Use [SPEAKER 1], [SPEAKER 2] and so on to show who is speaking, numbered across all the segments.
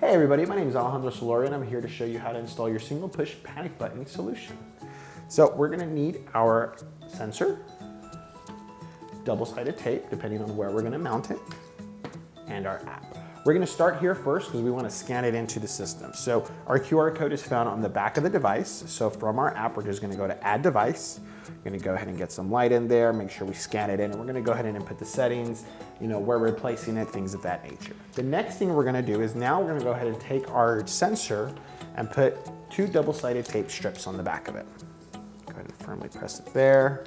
[SPEAKER 1] Hey everybody, my name is Alejandro Solori and I'm here to show you how to install your single push panic buttoning solution. So we're gonna need our sensor, double-sided tape, depending on where we're gonna mount it, and our app. We're gonna start here first because we wanna scan it into the system. So our QR code is found on the back of the device. So from our app, we're just gonna go to Add Device. We're gonna go ahead and get some light in there, make sure we scan it in, and we're gonna go ahead and input the settings, where we're placing it, things of that nature. The next thing we're gonna do is now we're gonna go ahead and take our sensor and put two double-sided tape strips on the back of it. Go ahead and firmly press it there.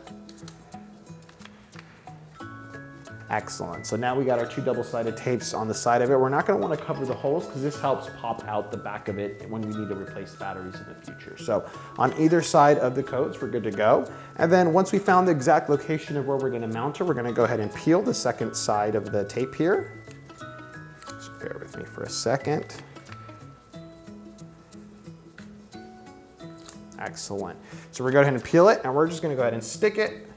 [SPEAKER 1] Excellent. So now we got our two double-sided tapes on the side of it. We're not going to want to cover the holes because this helps pop out the back of it when we need to replace batteries in the future. So on either side of the codes, we're good to go. And then once we found the exact location of where we're going to mount it, we're going to go ahead and peel the second side of the tape here. So bear with me for a second. Excellent. So we're going to go ahead and peel it, and we're just going to go ahead and stick it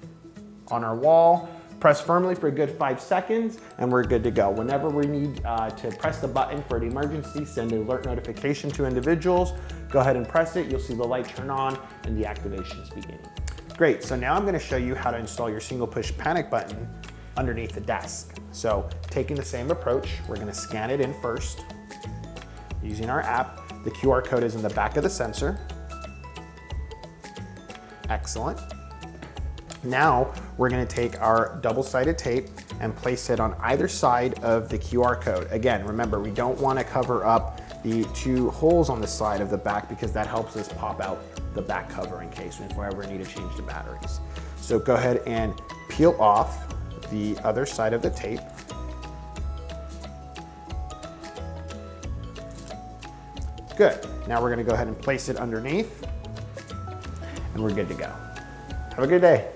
[SPEAKER 1] on our wall. Press firmly for a good 5 seconds, and we're good to go. Whenever we need to press the button for an emergency, send an alert notification to individuals, go ahead and press it. You'll see the light turn on and the activation is beginning. Great, so now I'm gonna show you how to install your single push panic button underneath the desk. So taking the same approach, we're gonna scan it in first. Using our app, the QR code is in the back of the sensor. Excellent. Now, we're gonna take our double-sided tape and place it on either side of the QR code. Again, remember, we don't wanna cover up the two holes on the side of the back because that helps us pop out the back cover in case we ever need to change the batteries. So go ahead and peel off the other side of the tape. Good. Now we're gonna go ahead and place it underneath and we're good to go. Have a good day.